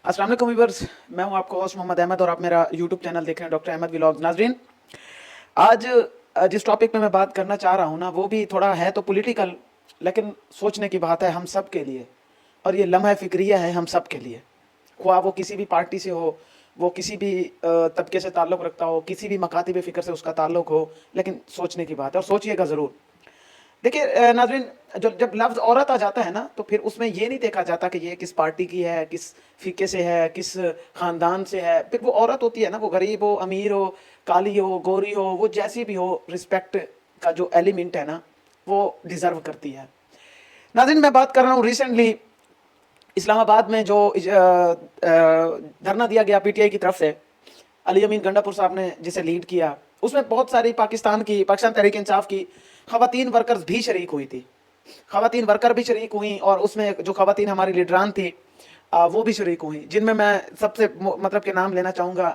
अस्सलाम वालेकुम व्यूअर्स, मैं हूं आपका होस्ट मोहम्मद अहमद और आप मेरा यूट्यूब चैनल देख रहे हैं डॉक्टर अहमद व्लॉग्स। नाजरीन, आज जिस टॉपिक पे मैं बात करना चाह रहा हूं ना, वो भी थोड़ा है तो पॉलिटिकल, लेकिन सोचने की बात है हम सब के लिए, और ये लम्हा फिक्रिया है हम सब के लिए। ख्वाह वो किसी भी पार्टी से हो, वो किसी भी तबके से ताल्लुक़ रखता हो, किसी भी मकातिब फ़िक्र से उसका ताल्लुक़ हो, लेकिन सोचने की बात है और सोचिएगा ज़रूर। देखिए नाज़रीन, जब लफ्ज़ औरत आ जाता है ना, तो फिर उसमें ये नहीं देखा जाता कि ये किस पार्टी की है, किस फ़िके से है, किस ख़ानदान से है। फिर वो औरत होती है ना, वो गरीब हो, अमीर हो, काली हो, गोरी हो, वो जैसी भी हो, रिस्पेक्ट का जो एलिमेंट है ना, वो डिज़र्व करती है। नाज़रीन, मैं बात कर रहा हूँ रिसेंटली इस्लामाबाद में जो धरना दिया गया पीटीआई की तरफ से, अली अमीन गंडापुर साहब ने जिसे लीड किया, उसमें बहुत सारी पाकिस्तान तहरीक इंसाफ की ख़वातीन वर्कर्स भी शरीक हुई थी। ख़वातीन वर्कर भी शरीक हुई और उसमें जो ख़वातीन हमारी लीडरान थी वो भी शरीक हुई, जिनमें मैं सबसे मतलब के नाम लेना चाहूँगा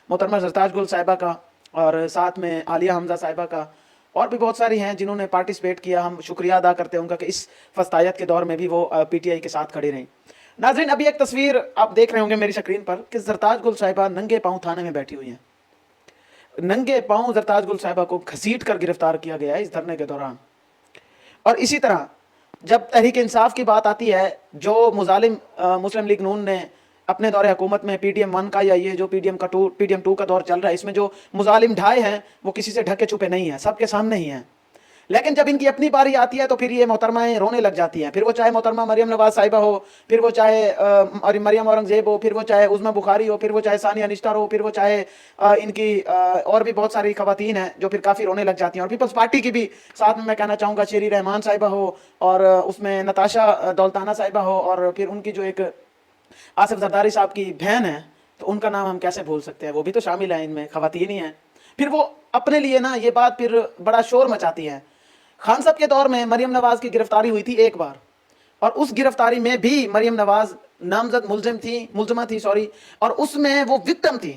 मोहतरमा सरताज गुल साहिबा का, और साथ में आलिया हमजा साहिबा का, और भी बहुत सारी हैं जिन्होंने पार्टिसिपेट किया। हम शुक्रिया अदा करते हैं उनका कि इस फस्तायत के दौर में भी वो पीटीआई के साथ खड़ी रहीं। नाज़रीन, अभी एक तस्वीर आप देख रहे होंगे मेरी स्क्रीन पर कि सरताज गुल साहिबा नंगे पाँव थाने में बैठी हुई हैं। नंगे पाँव सरताज गुल साहिबा को घसीट कर गिरफ्तार किया गया है इस धरने के दौरान। और इसी तरह जब तहरीक इंसाफ की बात आती है, जो मुजालिम मुस्लिम लीग नून ने अपने दौरे हुकूमत में PDM-1 का या ये जो PDM-2 का दौर चल रहा है, इसमें जो मुजालिम ढाए हैं वो किसी से ढके छुपे नहीं हैं, सबके सामने ही हैं। लेकिन जब इनकी अपनी बारी आती है तो फिर ये मोहतरमाएँ रोने लग जाती हैं। फिर वो चाहे मोहतरमा मरियम नवाज साहिबा हो, फिर वो चाहे मरियम औरंगज़ेब हो, फिर वो चाहे उज़्मा बुखारी हो, फिर वो चाहे सानिया निश्तर हो, फिर वो चाहे इनकी और भी बहुत सारी ख़वातीन हैं जो फिर काफ़ी रोने लग जाती हैं। और पीपल्स पार्टी की भी साथ में मैं कहना चाहूँगा शेरी रहमान साहिबा हो, और उसमें नताशा दौलताना साहिबा हो, और फिर उनकी जो एक आसिफ जरदारी साहब की बहन है, तो उनका नाम हम कैसे भूल सकते हैं, वो भी तो शामिल हैं इनमें, ख़वातीन ही हैं। फिर वो अपने लिए ना ये बात फिर बड़ा शोर मचाती हैं। खान साहब के दौर में मरियम नवाज़ की गिरफ्तारी हुई थी एक बार, और उस गिरफ्तारी में भी मरियम नवाज़ नामजद मुलजमा थी, और उसमें वो विक्टिम थी,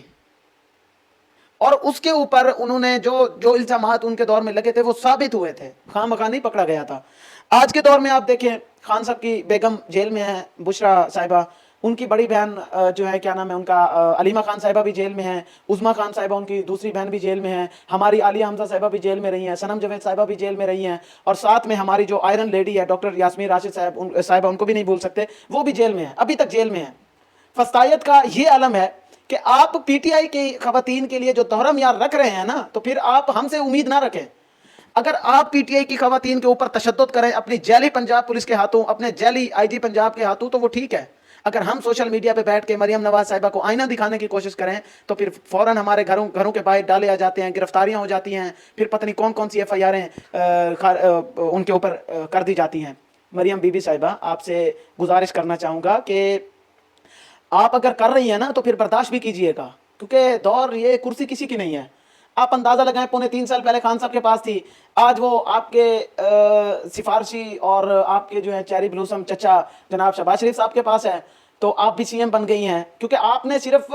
और उसके ऊपर उन्होंने जो इल्ज़ामात उनके दौर में लगे थे वो साबित हुए थे, खामखा नहीं पकड़ा गया था। आज के दौर में आप देखें, खान साहब की बेगम जेल में है, बुशरा साहिबा, उनकी बड़ी बहन जो है क्या नाम है उनका, अलीमा खान साहिबा भी जेल में है, उज़्मा खान साहिबा उनकी दूसरी बहन भी जेल में है, हमारी आलिया हमजा साहिबा भी जेल में रही हैं, सनम जवेद साहिबा भी जेल में रही हैं, और साथ में हमारी जो आयरन लेडी है डॉक्टर यास्मीन राशिद साहिबा, उनको भी नहीं भूल सकते, वो भी जेल में है, अभी तक जेल में है। फस्तायत का ये आलम है कि आप पीटीआई की ख़वातीन के लिए जो तोहरम यार रख रहे हैं ना, तो फिर आप हमसे उम्मीद ना रखें। अगर आप पीटीआई की ख़वातीन के ऊपर तशद्दुद करें अपनी जैली पंजाब पुलिस के हाथों, अपने जैली आईजी पंजाब के हाथों, तो वो ठीक है। अगर हम सोशल मीडिया पे बैठ के मरियम नवाज साहिबा को आईना दिखाने की कोशिश करें तो फिर फ़ौरन हमारे घरों के बाहर डाले आ जाते हैं, गिरफ्तारियां हो जाती हैं, फिर पता नहीं कौन कौन सी FIR उनके ऊपर कर दी जाती हैं। मरियम बीबी साहिबा, आपसे गुजारिश करना चाहूँगा कि आप अगर कर रही हैं ना तो फिर बर्दाश्त भी कीजिएगा, क्योंकि दौर ये कुर्सी किसी की नहीं है। आप अंदाज़ा लगाएं, 3.25 साल पहले खान साहब के पास थी, आज वो आपके सिफारशी और आपके जो है चेरी ब्लूसम चचा जनाब शहबाज शरीफ साहब के पास है, तो आप भी CM बन गई हैं, क्योंकि आपने सिर्फ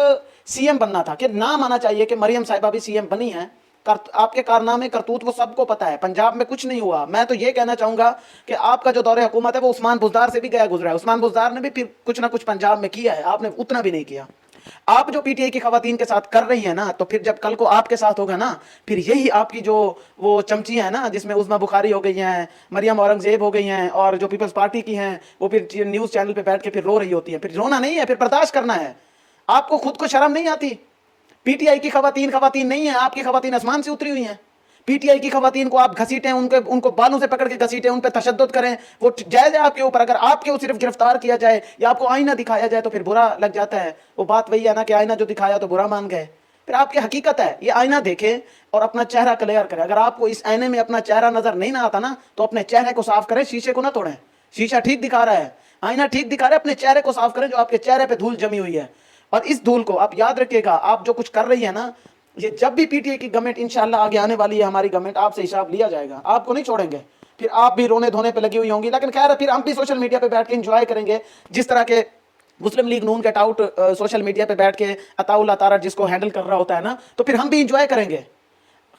CM बनना था। कि नाम आना चाहिए कि मरियम साहिबा भी CM बनी हैं, आपके कारनामे करतूत वो सबको पता है। पंजाब में कुछ नहीं हुआ। मैं तो ये कहना चाहूँगा कि आपका जो दौरे हुकूमत है वो उस्मान बुज़दार से भी गया गुजरा है। उस्मान बुज़दार ने भी फिर कुछ ना कुछ पंजाब में किया है, आपने उतना भी नहीं किया। आप जो पीटीआई की ख़वातीन के साथ कर रही हैं ना, तो फिर जब कल को आपके साथ होगा ना, फिर यही आपकी जो वो चमची है ना, जिसमें उज़्मा बुखारी हो गई हैं, मरियम औरंगज़ेब हो गई हैं, और जो पीपल्स पार्टी की हैं, वो फिर न्यूज़ चैनल पे बैठ के फिर रो रही होती है। फिर रोना नहीं है, फिर बर्दाश्त करना है। आपको खुद को शर्म नहीं आती? पीटीआई की ख़वातीन नहीं है, आपकी ख़वातीन आसमान से उतरी हुई हैं। पीटीआई की ख़वातीन को आप घसीटें, उनको बालों से पकड़ के घसीटें, उन पर तशद्दुद करें, वो जायज़ है आपके ऊपर। अगर आपके सिर्फ गिरफ्तार किया जाए या आपको आईना दिखाया जाए तो फिर बुरा लग जाता है। वो बात वही है ना कि आईना जो दिखाया तो बुरा मान गए। फिर आपकी हकीकत है, ये आईना देखें और अपना चेहरा क्लियर करें। अगर आपको इस आईने में अपना चेहरा नज़र नहीं ना आता ना, तो अपने चेहरे को साफ करें, शीशे को ना तोड़ें। शीशा ठीक दिखा रहा है, आईना ठीक दिखा रहा है, अपने चेहरे को साफ करें, जो आपके चेहरे पर धूल जमी हुई है। और इस धूल को आप याद रखिएगा, आप जो कुछ कर रही है ना, ये जब भी पीटीआई की गवर्नमेंट इंशाल्लाह आगे आने वाली है, हमारी गवर्नमेंट, आपसे हिसाब लिया जाएगा, आपको नहीं छोड़ेंगे। फिर आप भी रोने धोने पे लगी हुई होंगी, लेकिन खैर फिर हम भी सोशल मीडिया पे बैठ के एंजॉय करेंगे, जिस तरह के मुस्लिम लीग नून के टाउट सोशल मीडिया पे बैठ के अताउल्लाह तारा जिसको हैंडल कर रहा होता है ना, तो फिर हम भी इंजॉय करेंगे।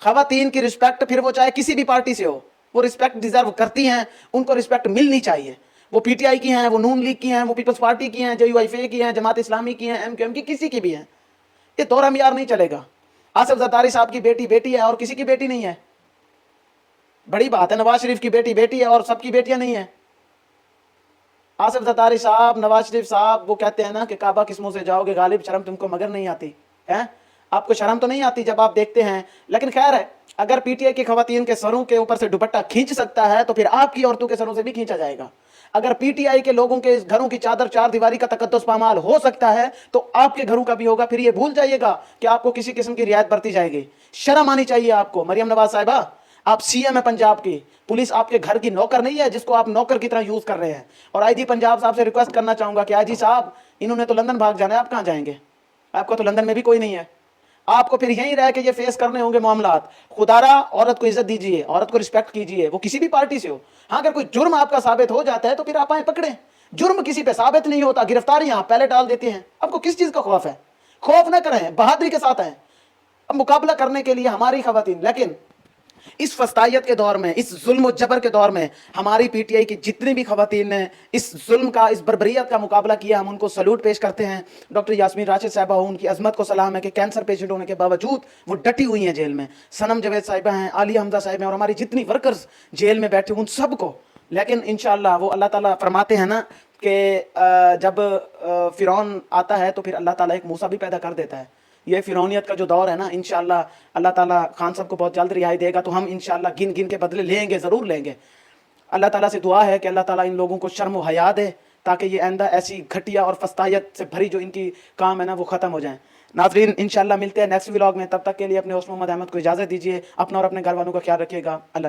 ख़वातीन की रिस्पेक्ट, फिर वो चाहे किसी भी पार्टी से हो, वो रिस्पेक्ट डिजर्व करती हैं, उनको रिस्पेक्ट मिलनी चाहिए। وہ پی ٹی آئی کی ہیں, وہ نون لیگ کی ہیں, وہ پیپلز پارٹی کی ہیں, JUIFA کی ہیں, جماعت اسلامی کی ہیں, MQM کی, کسی کی بھی ہیں. یہ دورہ معیار نہیں چلے گا. آصف زرداری صاحب کی بیٹی بیٹی ہے اور کسی کی بیٹی نہیں ہے. بڑی بات ہے, نواز شریف کی بیٹی بیٹی ہے اور سب کی بیٹیاں نہیں ہیں. آصف زرداری صاحب, نواز شریف صاحب, وہ کہتے ہیں نا کہ کعبہ قسموں سے جاؤ گے غالب, شرم تم کو مگر نہیں آتی ہے. آپ کو شرم تو نہیں آتی جب آپ دیکھتے ہیں. لیکن خیر ہے, اگر پی ٹی آئی کی خواتین کے سروں کے اوپر سے دوپٹہ کھینچ سکتا ہے تو پھر آپ کی عورتوں کے سروں سے بھی کھینچا جائے گا. اگر پی ٹی آئی کے لوگوں کے گھروں کی چادر چار دیواری کا تقدس پامال ہو سکتا ہے تو آپ کے گھروں کا بھی ہوگا. پھر یہ بھول جائیے گا کہ آپ کو کسی قسم کی رعایت برتی جائے گی. شرم آنی چاہیے آپ کو. مریم نواز صاحبہ, آپ سی ایم ہے پنجاب کی, پولیس آپ کے گھر کی نوکر نہیں ہے جس کو آپ نوکر کی طرح یوز کر رہے ہیں. اور آئی جی پنجاب صاحب سے ریکویسٹ کرنا چاہوں گا کہ آئی جی صاحب, انہوں نے تو لندن بھاگ جانا ہے, آپ کہاں جائیں گے؟ آپ کو تو لندن میں بھی کوئی نہیں ہے. آپ کو پھر یہیں رہ کے یہ فیس کرنے ہوں گے معاملات. خدارا عورت کو عزت دیجیے, عورت کو رسپیکٹ کیجیے, وہ کسی بھی پارٹی سے ہو. ہاں اگر کوئی جرم آپ کا ثابت ہو جاتا ہے تو پھر آپ آئیں پکڑیں. جرم کسی پہ ثابت نہیں ہوتا, گرفتاریاں آپ پہلے ڈال دیتے ہیں. آپ کو کس چیز کا خوف ہے؟ خوف نہ کریں, بہادری کے ساتھ آئیں. اب مقابلہ کرنے کے لیے ہماری خواتین, لیکن اس فسطائیت کے دور میں, اس ظلم و جبر کے دور میں ہماری پی ٹی آئی کی جتنی بھی خواتین نے اس ظلم کا, اس بربریت کا مقابلہ کیا, ہم ان کو سلوٹ پیش کرتے ہیں. ڈاکٹر یاسمین راشد صاحبہ, ان کی عظمت کو سلام ہے کہ کینسر پیشنٹ ہونے کے باوجود وہ ڈٹی ہوئی ہیں جیل میں. سنم جاوید صاحبہ ہیں, عالیہ حمزہ صاحب ہیں, اور ہماری جتنی ورکرز جیل میں بیٹھے ان سب کو. لیکن انشاءاللہ وہ اللہ تعالیٰ فرماتے ہیں نا کہ جب فرعون آتا ہے تو پھر اللہ تعالیٰ ایک موسیٰ بھی پیدا کر دیتا ہے. یہ فرعونیت کا جو دور ہے نا, انشاءاللہ اللہ تعالیٰ خان صاحب کو بہت جلد رہائی دے گا, تو ہم انشاءاللہ گن گن کے بدلے لیں گے, ضرور لیں گے. اللہ تعالیٰ سے دعا ہے کہ اللہ تعالیٰ ان لوگوں کو شرم و حیا دے تاکہ یہ آئندہ ایسی گھٹیا اور فسطائیت سے بھری جو ان کی کام ہے نا وہ ختم ہو جائیں. ناظرین انشاءاللہ ملتے ہیں نیکسٹ ولاگ میں. تب تک کے لیے اپنے ہوسٹ محمد احمد کو اجازت دیجیے. اپنا اور اپنے گھر والوں کا خیال رکھیے گا. اللہ